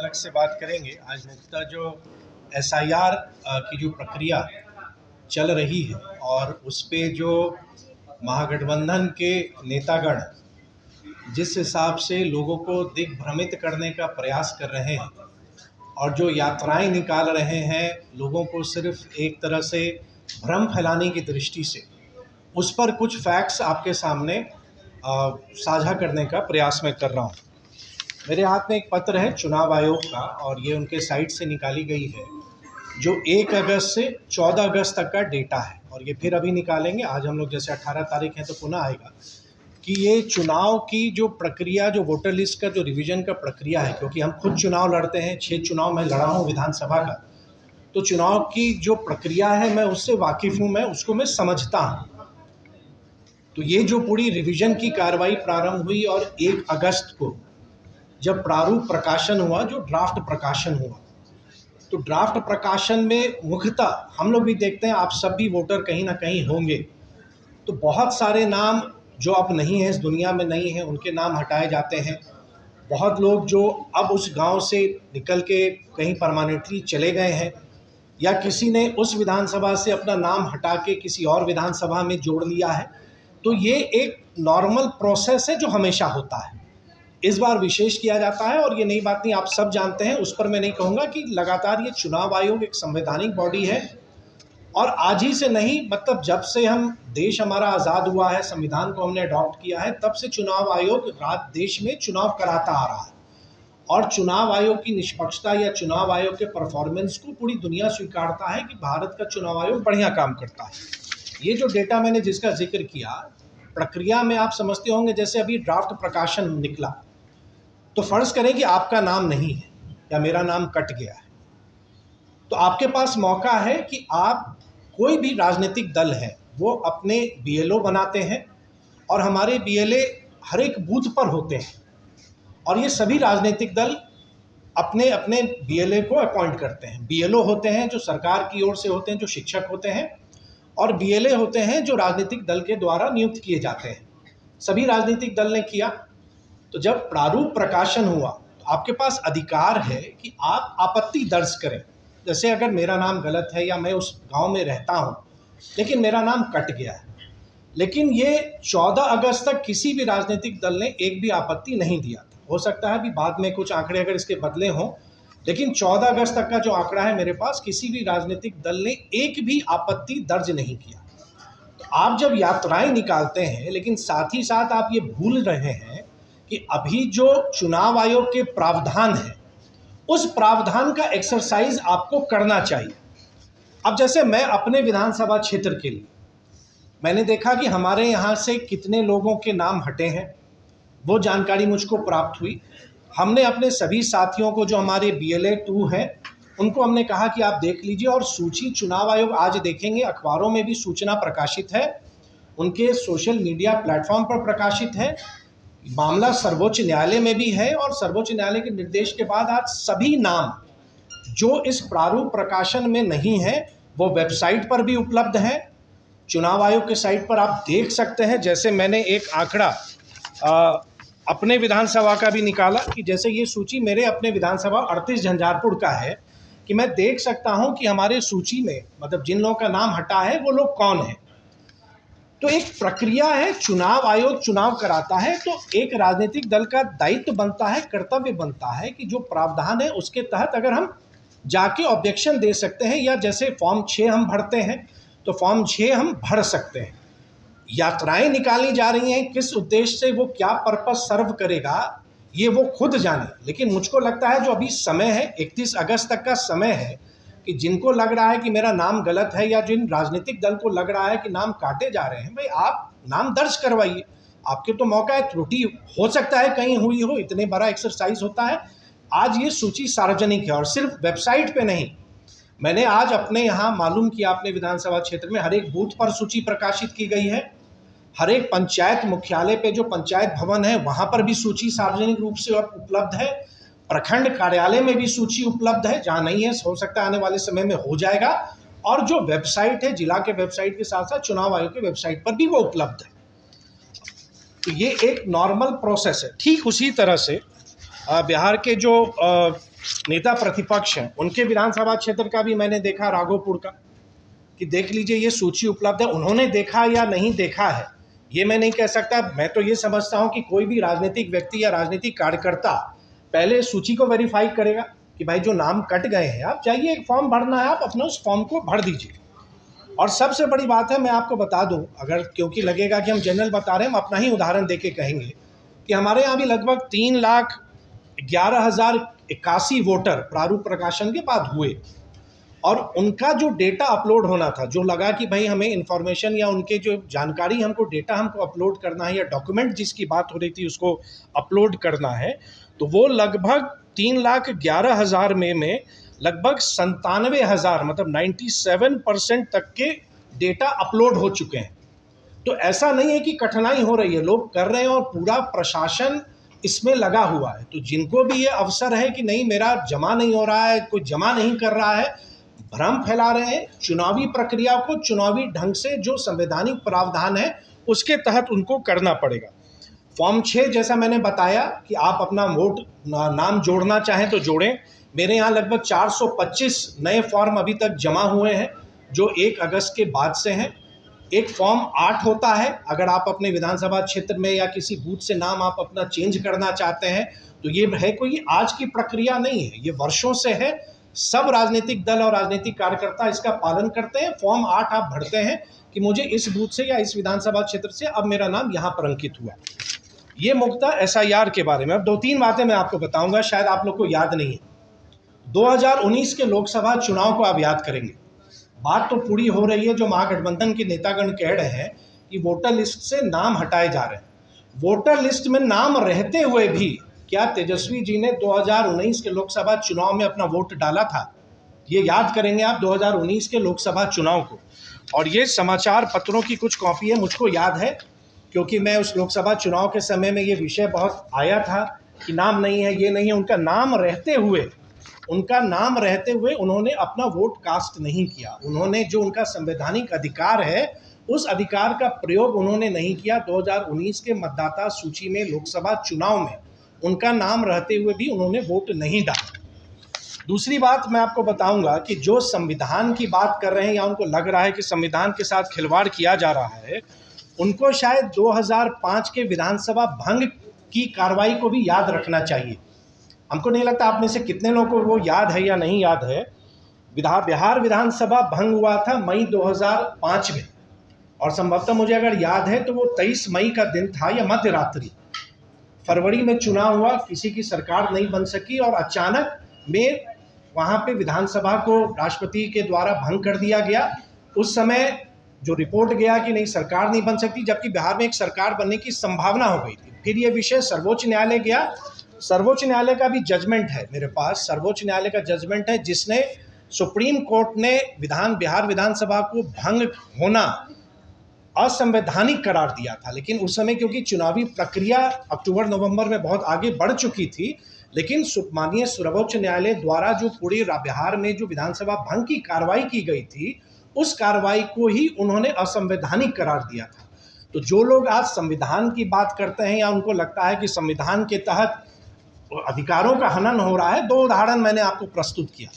अलग से बात करेंगे। आज मुख्यतः जो एसआईआर की जो प्रक्रिया चल रही है और उस पे जो महागठबंधन के नेतागण जिस हिसाब से लोगों को दिग्भ्रमित करने का प्रयास कर रहे हैं और जो यात्राएं निकाल रहे हैं लोगों को सिर्फ एक तरह से भ्रम फैलाने की दृष्टि से, उस पर कुछ फैक्ट्स आपके सामने साझा करने का प्रयास मैं कर रहा हूँ। मेरे हाथ में एक पत्र है चुनाव आयोग का और ये उनके साइट से निकाली गई है जो 1 अगस्त से 14 अगस्त तक का डेटा है और ये फिर अभी निकालेंगे। आज हम लोग जैसे 18 तारीख है तो पुनः आएगा कि ये चुनाव की जो प्रक्रिया, जो वोटर लिस्ट का जो रिवीजन का प्रक्रिया है, क्योंकि हम खुद चुनाव लड़ते हैं, 6 चुनाव मैं लड़ा हूँ विधानसभा का, तो चुनाव की जो प्रक्रिया है मैं उससे वाकिफ़ हूँ, मैं उसको मैं समझता हूँ। तो ये जो पूरी रिवीजन की कार्रवाई प्रारंभ हुई और 1 अगस्त को जब प्रारूप प्रकाशन हुआ, जो ड्राफ्ट प्रकाशन हुआ, तो ड्राफ्ट प्रकाशन में मुख्यतः हम लोग भी देखते हैं, आप सब भी वोटर कहीं ना कहीं होंगे, तो बहुत सारे नाम जो अब नहीं हैं, इस दुनिया में नहीं हैं, उनके नाम हटाए जाते हैं। बहुत लोग जो अब उस गांव से निकल के कहीं परमानेंटली चले गए हैं या किसी ने उस विधानसभा से अपना नाम हटा के किसी और विधानसभा में जोड़ लिया है, तो ये एक नॉर्मल प्रोसेस है जो हमेशा होता है। इस बार विशेष किया जाता है और ये नई बात नहीं, आप सब जानते हैं, उस पर मैं नहीं कहूँगा कि लगातार ये चुनाव आयोग एक संवैधानिक बॉडी है और आज ही से नहीं, मतलब जब से हम देश हमारा आज़ाद हुआ है, संविधान को हमने अडॉप्ट किया है, तब से चुनाव आयोग देश में चुनाव कराता आ रहा है और चुनाव आयोग की निष्पक्षता या चुनाव आयोग के परफॉर्मेंस को पूरी दुनिया स्वीकारता है कि भारत का चुनाव आयोग बढ़िया काम करता है। ये जो डेटा मैंने जिसका जिक्र किया, प्रक्रिया में आप समझते होंगे, जैसे अभी ड्राफ्ट प्रकाशन निकला तो फ़र्ज़ करें कि आपका नाम नहीं है या मेरा नाम कट गया है, तो आपके पास मौका है कि आप, कोई भी राजनीतिक दल है वो अपने बीएलओ बनाते हैं और हमारे बीएलए हर एक बूथ पर होते हैं और ये सभी राजनीतिक दल अपने अपने बीएलए को अपॉइंट करते हैं। बीएलओ होते हैं जो सरकार की ओर से होते हैं, जो शिक्षक होते हैं, और बीएलए होते हैं जो राजनीतिक दल के द्वारा नियुक्त किए जाते हैं। सभी राजनीतिक दल ने किया। तो जब प्रारूप प्रकाशन हुआ तो आपके पास अधिकार है कि आप आपत्ति दर्ज करें। जैसे अगर मेरा नाम गलत है या मैं उस गांव में रहता हूं लेकिन मेरा नाम कट गया है, लेकिन ये 14 अगस्त तक किसी भी राजनीतिक दल ने एक भी आपत्ति नहीं दिया था। हो सकता है अभी बाद में कुछ आंकड़े अगर इसके बदले हों, लेकिन 14 अगस्त तक का जो आंकड़ा है मेरे पास, किसी भी राजनीतिक दल ने एक भी आपत्ति दर्ज नहीं किया। तो आप जब यात्राएं निकालते हैं, लेकिन साथ ही साथ आप ये भूल रहे हैं कि अभी जो चुनाव आयोग के प्रावधान है, उस प्रावधान का एक्सरसाइज आपको करना चाहिए। अब जैसे मैं अपने विधानसभा क्षेत्र के लिए, मैंने देखा कि हमारे यहाँ से कितने लोगों के नाम हटे हैं, वो जानकारी मुझको प्राप्त हुई। हमने अपने सभी साथियों को, जो हमारे BLA 2 हैं, उनको हमने कहा कि आप देख लीजिए, और सूची चुनाव आयोग आज देखेंगे, अखबारों में भी सूचना प्रकाशित है, उनके सोशल मीडिया प्लेटफॉर्म पर प्रकाशित है, मामला सर्वोच्च न्यायालय में भी है और सर्वोच्च न्यायालय के निर्देश के बाद आज सभी नाम जो इस प्रारूप प्रकाशन में नहीं है वो वेबसाइट पर भी उपलब्ध है। चुनाव आयोग के साइट पर आप देख सकते हैं। जैसे मैंने एक आंकड़ा अपने विधानसभा का भी निकाला कि जैसे ये सूची मेरे अपने विधानसभा 38 झंझारपुर का है, कि मैं देख सकता हूं कि हमारे सूची में, मतलब जिन लोगों का नाम हटा है वो लोग कौन हैं। तो एक प्रक्रिया है, चुनाव आयोग चुनाव कराता है, तो एक राजनीतिक दल का दायित्व बनता है, कर्तव्य बनता है कि जो प्रावधान है उसके तहत अगर हम जाके ऑब्जेक्शन दे सकते हैं, या जैसे फॉर्म 6 हम भरते हैं तो फॉर्म 6 हम भर सकते हैं। यात्राएं निकाली जा रही हैं, किस उद्देश्य से, वो क्या पर्पस सर्व करेगा, ये वो खुद जाने। लेकिन मुझको लगता है जो अभी समय है, 31 अगस्त तक का समय है, कि जिनको लग रहा है कि मेरा नाम गलत है या जिन राजनीतिक दल को लग रहा है कि नाम काटे जा रहे हैं, भाई आप नाम दर्ज करवाइए, आपके तो मौका है। त्रुटि हो सकता है कहीं हुई हो, इतने बड़ा एक्सरसाइज होता है। आज ये सूची सार्वजनिक है और सिर्फ वेबसाइट पे नहीं, मैंने आज अपने यहाँ मालूम किया, अपने विधानसभा क्षेत्र में हर एक बूथ पर सूची प्रकाशित की गई है। हर एक पंचायत मुख्यालय पे जो पंचायत भवन है वहाँ पर भी सूची सार्वजनिक रूप से उपलब्ध है। प्रखंड कार्यालय में भी सूची उपलब्ध है, जहाँ नहीं है हो सकता है आने वाले समय में हो जाएगा। और जो वेबसाइट है, जिला के वेबसाइट के साथ साथ चुनाव आयोग के वेबसाइट पर भी वो उपलब्ध है। तो ये एक नॉर्मल प्रोसेस है। ठीक उसी तरह से बिहार के जो नेता प्रतिपक्ष हैं, उनके विधानसभा क्षेत्र का भी मैंने देखा, राघोपुर का, कि देख लीजिए ये सूची उपलब्ध है। उन्होंने देखा या नहीं देखा है ये मैं नहीं कह सकता। मैं तो ये समझता हूं कि कोई भी राजनीतिक व्यक्ति या राजनीतिक कार्यकर्ता पहले सूची को वेरीफाई करेगा कि भाई जो नाम कट गए हैं, आप जाइए, एक फॉर्म भरना है, आप अपना उस फॉर्म को भर दीजिए। और सबसे बड़ी बात है, मैं आपको बता दूं, अगर क्योंकि लगेगा कि हम जनरल बता रहे हैं, हम अपना ही उदाहरण देके कहेंगे कि हमारे यहाँ भी लगभग 3,11,081 वोटर प्रारूप प्रकाशन के बाद हुए, और उनका जो डेटा अपलोड होना था, जो लगा कि भाई हमें इन्फॉर्मेशन या उनके जो जानकारी हमको डेटा हमको अपलोड करना है, या डॉक्यूमेंट जिसकी बात हो रही थी उसको अपलोड करना है, तो वो लगभग 3,11,000 में लगभग 97,000 मतलब 97% तक के डेटा अपलोड हो चुके हैं। तो ऐसा नहीं है कि कठिनाई हो रही है, लोग कर रहे हैं और पूरा प्रशासन इसमें लगा हुआ है। तो जिनको भी ये अवसर है कि नहीं मेरा जमा नहीं हो रहा है, कोई जमा नहीं कर रहा है, भ्रम फैला रहे हैं। चुनावी प्रक्रिया को चुनावी ढंग से जो संवैधानिक प्रावधान है उसके तहत उनको करना पड़ेगा। फॉर्म 6 जैसा मैंने बताया कि आप अपना वोट नाम जोड़ना चाहें तो जोड़ें। मेरे यहाँ लगभग 425 नए फॉर्म अभी तक जमा हुए हैं जो 1 अगस्त के बाद से हैं। एक फॉर्म 8 होता है, अगर आप अपने विधानसभा क्षेत्र में या किसी बूथ से नाम आप अपना चेंज करना चाहते हैं तो ये है, कोई आज की प्रक्रिया नहीं है, ये वर्षों से है। सब राजनीतिक दल और राजनीतिक कार्यकर्ता इसका पालन करते हैं। फॉर्म 8 आप भरते हैं कि मुझे इस बूथ से या इस विधानसभा क्षेत्र से अब मेरा नाम यहाँ पर अंकित हुआ। ये मुद्दा SIR के बारे में। अब 2-3 बातें मैं आपको बताऊंगा, शायद आप लोग को याद नहीं है। 2019 के लोकसभा चुनाव को आप याद करेंगे, बात तो पूरी हो रही है, जो महागठबंधन के नेतागण कह रहे हैं कि वोटर लिस्ट से नाम हटाए जा रहे हैं। वोटर लिस्ट में नाम रहते हुए भी क्या तेजस्वी जी ने 2019 के लोकसभा चुनाव में अपना वोट डाला था? ये याद करेंगे आप 2019 के लोकसभा चुनाव को। और ये समाचार पत्रों की कुछ कॉपी है, मुझको याद है क्योंकि मैं उस लोकसभा चुनाव के समय में ये विषय बहुत आया था कि नाम नहीं है, ये नहीं है। उनका नाम रहते हुए उन्होंने अपना वोट कास्ट नहीं किया। उन्होंने जो उनका संवैधानिक अधिकार है उस अधिकार का प्रयोग उन्होंने नहीं किया। 2019 के मतदाता सूची में लोकसभा चुनाव में उनका नाम रहते हुए भी उन्होंने वोट नहीं डाला। दूसरी बात मैं आपको बताऊंगा कि जो संविधान की बात कर रहे हैं या उनको लग रहा है कि संविधान के साथ खिलवाड़ किया जा रहा है, उनको शायद 2005 के विधानसभा भंग की कार्रवाई को भी याद रखना चाहिए। हमको नहीं लगता आप में से कितने लोगों को वो याद है या नहीं याद है। बिहार विधानसभा भंग हुआ था मई 2005 में, और संभवतः मुझे अगर याद है तो वो 23 मई का दिन था या मध्य रात्रि। फरवरी में चुनाव हुआ, किसी की सरकार नहीं बन सकी और अचानक में वहाँ पे विधानसभा को राष्ट्रपति के द्वारा भंग कर दिया गया। उस समय जो रिपोर्ट गया कि नहीं सरकार नहीं बन सकती, जबकि बिहार में एक सरकार बनने की संभावना हो गई थी। फिर ये विषय सर्वोच्च न्यायालय गया। सर्वोच्च न्यायालय का भी जजमेंट है मेरे पास, सर्वोच्च न्यायालय का जजमेंट है जिसने सुप्रीम कोर्ट ने बिहार विधानसभा को भंग होना असंवैधानिक करार दिया था। लेकिन उस समय क्योंकि चुनावी प्रक्रिया अक्टूबर-नवंबर में बहुत आगे बढ़ चुकी थी, लेकिन माननीय सर्वोच्च न्यायालय द्वारा जो पूरे बिहार में जो विधानसभा भंग की कार्रवाई की गई थी, उस कार्रवाई को ही उन्होंने असंवैधानिक करार दिया था। तो जो लोग आज संविधान की बात करते हैं या उनको लगता है कि संविधान के तहत अधिकारों का हनन हो रहा है, 2 उदाहरण मैंने आपको प्रस्तुत किया।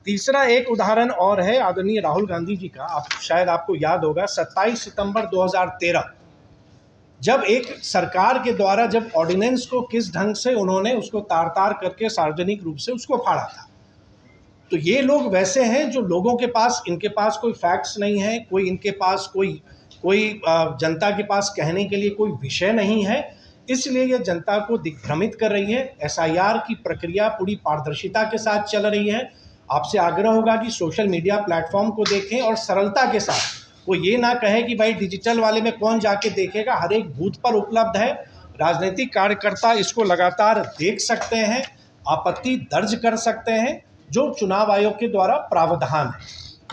तीसरा एक उदाहरण और है आदरणीय राहुल गांधी जी का। शायद आपको याद होगा 27 सितंबर 2013 जब एक सरकार के द्वारा जब ऑर्डिनेंस को किस ढंग से उन्होंने उसको तार-तार करके सार्वजनिक रूप से उसको फाड़ा था। तो ये लोग वैसे हैं जो लोगों के पास, इनके पास कोई फैक्ट्स नहीं है, कोई इनके पास कोई जनता के पास कहने के लिए कोई विषय नहीं है, इसलिए ये जनता को दिग्भ्रमित कर रही है। SIR की प्रक्रिया पूरी पारदर्शिता के साथ चल रही है। आपसे आग्रह होगा कि सोशल मीडिया प्लेटफॉर्म को देखें और सरलता के साथ, वो ये ना कहे कि भाई डिजिटल वाले में कौन जाके देखेगा, हर एक बूथ पर उपलब्ध है। राजनीतिक कार्यकर्ता इसको लगातार देख सकते हैं, आपत्ति दर्ज कर सकते हैं, जो चुनाव आयोग के द्वारा प्रावधान है।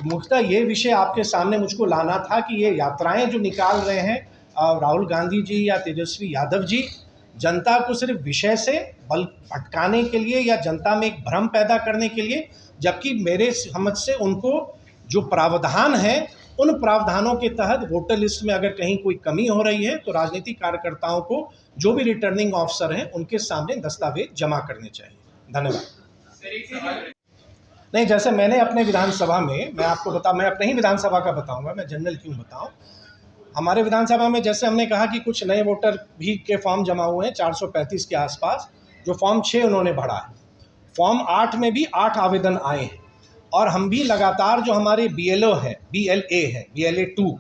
मुख्यतः ये विषय आपके सामने मुझको लाना था कि ये यात्राएं जो निकाल रहे हैं राहुल गांधी जी या तेजस्वी यादव जी, जनता को सिर्फ विषय से बल भटकाने के लिए या जनता में एक भ्रम पैदा करने के लिए, जबकि मेरे समझ से उनको जो प्रावधान है उन प्रावधानों के तहत वोटर लिस्ट में अगर कहीं कोई कमी हो रही है तो राजनीतिक कार्यकर्ताओं को जो भी रिटर्निंग ऑफिसर हैं उनके सामने दस्तावेज जमा करने चाहिए। धन्यवाद। नहीं, जैसे मैंने अपने विधानसभा में, मैं अपने ही विधानसभा का बताऊंगा, मैं जनरल क्यों बताऊं। हमारे विधानसभा में जैसे हमने कहा कि कुछ नए वोटर भी के फॉर्म जमा हुए हैं 435 के आसपास, जो फॉर्म 6 उन्होंने भरा है। फॉर्म 8 में भी 8 आवेदन आए हैं और हम भी लगातार जो हमारे BLO है, BLA 2,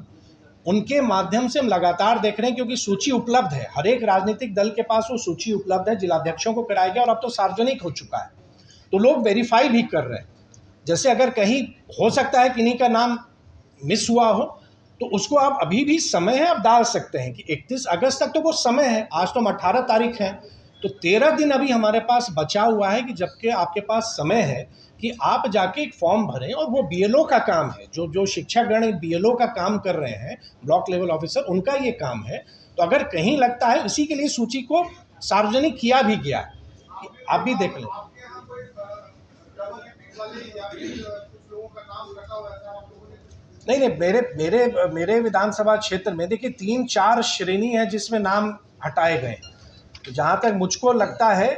उनके माध्यम से हम लगातार देख रहे हैं, क्योंकि सूची उपलब्ध है, हर एक राजनीतिक दल के पास वो सूची उपलब्ध है, जिलाध्यक्षों को कराया गया और अब तो सार्वजनिक हो चुका है, तो लोग वेरीफाई भी कर रहे हैं। जैसे अगर कहीं हो सकता है किन्हीं का नाम मिस हुआ हो, तो उसको आप अभी भी समय है, आप डाल सकते हैं कि 31 अगस्त तक तो वो समय है। आज तो हम 18 तारीख है, तो 13 दिन अभी हमारे पास बचा हुआ है कि जबकि आपके पास समय है कि आप जाके एक फॉर्म भरें। और वो BLO का काम है, जो शिक्षागण BLO का काम कर रहे हैं, ब्लॉक लेवल ऑफिसर, उनका ये काम है। तो अगर कहीं लगता है, इसी के लिए सूची को सार्वजनिक किया भी गया है, आप भी देख लें। नहीं, मेरे विधानसभा क्षेत्र में देखिए 3-4 श्रेणी है जिसमें नाम हटाए गए। तो जहाँ तक मुझको लगता है,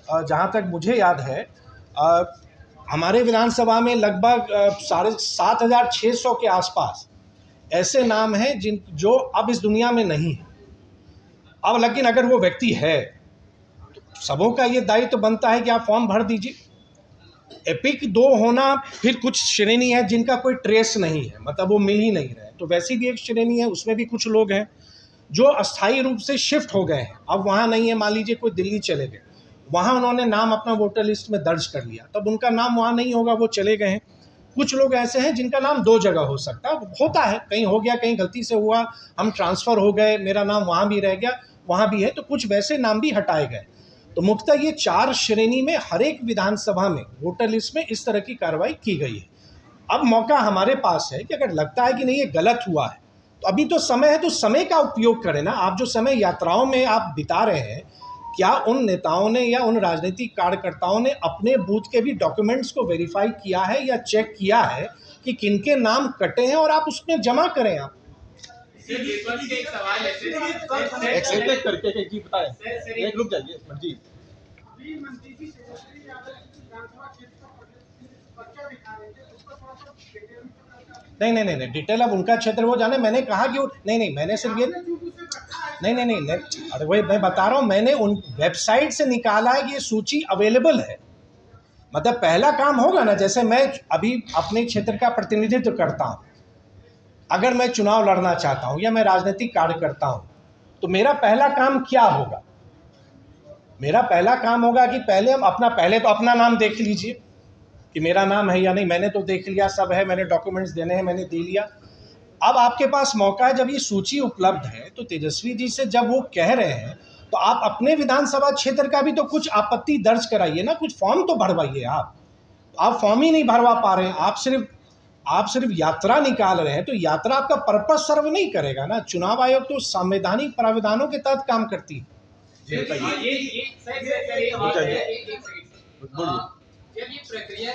जहाँ तक मुझे याद है, हमारे विधानसभा में लगभग 7,600 के आसपास ऐसे नाम हैं जो अब इस दुनिया में नहीं है। अब लेकिन अगर वो व्यक्ति है तो सबों का ये दायित्व तो बनता है कि आप फॉर्म भर दीजिए। एपिक 2 होना, फिर कुछ श्रेणी है जिनका कोई ट्रेस नहीं है, मतलब वो मिल ही नहीं रहे, तो वैसी भी एक श्रेणी है, उसमें भी कुछ लोग हैं जो अस्थायी रूप से शिफ्ट हो गए हैं, अब वहाँ नहीं है। मान लीजिए कोई दिल्ली चले गए, वहाँ उन्होंने नाम अपना वोटर लिस्ट में दर्ज कर लिया, तब उनका नाम वहाँ नहीं होगा, वो चले गए हैं। कुछ लोग ऐसे हैं जिनका नाम 2 जगह हो सकता है, होता है, कहीं हो गया, कहीं गलती से हुआ, हम ट्रांसफ़र हो गए, मेरा नाम वहाँ भी रह गया, वहाँ भी है, तो कुछ वैसे नाम भी हटाए गए। तो मुख्यतः ये 4 श्रेणी में हर एक विधानसभा में वोटर लिस्ट में इस तरह की कार्रवाई की गई है। अब मौका हमारे पास है कि अगर लगता है कि नहीं ये गलत हुआ है, तो अभी तो समय है, तो समय का उपयोग करें ना। आप जो समय यात्राओं में आप बिता रहे हैं, क्या उन नेताओं ने या उन राजनीतिक कार्यकर्ताओं ने अपने बूथ के भी डॉक्यूमेंट्स को वेरीफाई किया है या चेक किया है कि किनके नाम कटे हैं, और आप उसमें जमा करें। आप एक सवाल एक करके जी बताएं, एक रुक जाइए जी। नहीं, डिटेल अब उनका क्षेत्र वो जाने। मैंने कहा कि नहीं, मैंने सिर्फ ये नहीं, अरे वही मैं बता रहा हूँ, मैंने उन वेबसाइट से निकाला है कि ये सूची अवेलेबल है। मतलब पहला काम होगा ना, जैसे मैं अभी अपने क्षेत्र का प्रतिनिधित्व करता हूँ, अगर मैं चुनाव लड़ना चाहता हूँ या मैं राजनीतिक कार्य करता हूँ, तो मेरा पहला काम क्या होगा? मेरा पहला काम होगा कि पहले तो अपना नाम देख लीजिए कि मेरा नाम है या नहीं। मैंने तो देख लिया, सब है, मैंने डॉक्यूमेंट्स देने हैं, मैंने दे लिया। अब आपके पास मौका है, जब ये सूची उपलब्ध है, तो तेजस्वी जी से जब वो कह रहे हैं, तो आप अपने विधानसभा क्षेत्र का भी तो कुछ आपत्ति दर्ज कराइए ना, कुछ फॉर्म तो भरवाइए। आप फॉर्म ही नहीं भरवा पा रहे हैं, आप सिर्फ यात्रा निकाल रहे हैं, तो यात्रा आपका पर्पस सर्व नहीं करेगा ना। चुनाव आयोग तो संवैधानिक प्रावधानों के तहत काम करती है। जब ये प्रक्रिया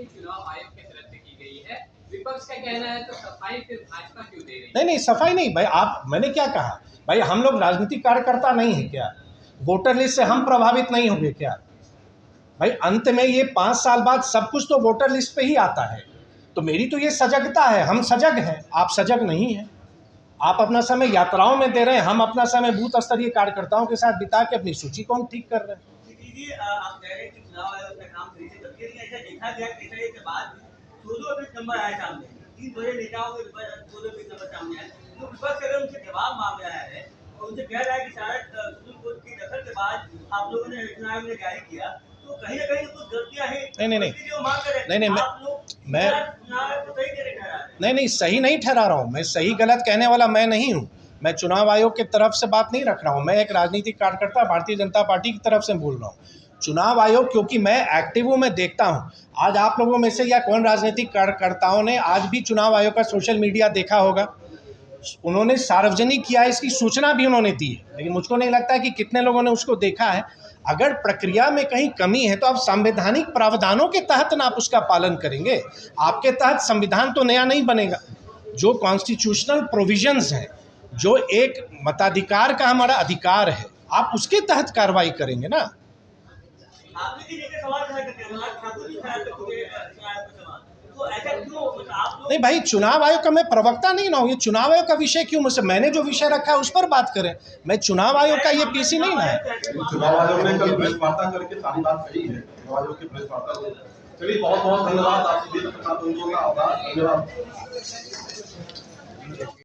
चुनाव आयोग की तरफ से की गई है, विपक्ष का कहना है तो सफाई फिर भाजपा क्यों दे रही है? नहीं, सफाई नहीं भाई। मैंने क्या कहा भाई, हम लोग राजनीतिक कार्यकर्ता नहीं है क्या? वोटर लिस्ट से हम प्रभावित नहीं होंगे क्या भाई? अंत में ये 5 साल बाद सब कुछ तो वोटर लिस्ट पे ही आता है। तो मेरी तो ये सजगता है, हम सजग हैं, आप सजग नहीं हैं। आप अपना समय यात्राओं में दे रहे हैं, हम अपना समय बूथ स्तरीय कार्यकर्ताओं के साथ बिता के अपनी सूची को हम ठीक कर रहे हैं। आप कह रहे हैं कि चुनाव आयोग का काम सही से करके नहीं, ऐसा देखा गया कि के बाद 2 नंबर आए सामने, 3 बड़े नेताओं के 2 नंबर सामने आए, तो विपक्ष अगर उनसे जवाब मांग रहा है और उनसे कह रहा है कि शायद सुप्रीम कोर्ट की दखल के बाद आप लोगों ने चुनाव में जारी किया, तो कहीं ना कहीं कुछ गलतियां हैं। नहीं, सही नहीं ठहरा रहा हूँ मैं। सही गलत कहने वाला मैं नहीं हूँ। मैं चुनाव आयोग की तरफ से बात नहीं रख रहा हूँ। मैं एक राजनीतिक कार्यकर्ता भारतीय जनता पार्टी की तरफ से बोल रहा हूँ। चुनाव आयोग, क्योंकि मैं एक्टिव हूँ, मैं देखता हूँ। आज आप लोगों में से या कौन राजनीतिक कार्यकर्ताओं ने आज भी चुनाव आयोग का सोशल मीडिया देखा होगा? उन्होंने सार्वजनिक किया है, इसकी सूचना भी उन्होंने दी है, लेकिन मुझको नहीं लगता है कि कितने लोगों ने उसको देखा है। अगर प्रक्रिया में कहीं कमी है तो आप संवैधानिक प्रावधानों के तहत ना आप उसका पालन करेंगे। आपके तहत संविधान तो नया नहीं बनेगा। जो कॉन्स्टिट्यूशनल प्रोविजंस हैं, जो एक मताधिकार का हमारा अधिकार है, आप उसके तहत कार्रवाई करेंगे ना। आपने भी लेकर सवाल खड़ा करते हैं, ठाकुर जी खड़ा कर चुके हैं सवाल, तो ऐसा क्यों, मतलब आप लोग नहीं भाई, चुनाव आयोग का मैं प्रवक्ता नहीं ना हूँ, ये चुनाव आयोग का विषय क्यों मुझसे, मैंने जो विषय रखा है उस पर बात करें। मैं चुनाव आयोग का ये पीसी नहीं ना है। चुनाव आयोग ने कल प्रेस वार्ता करके सारी बात कही है, चुनाव आयोग की प्रेस वार्ता। चलिए, बहुत बहुत धन्यवाद आप सभी, धन्यवाद।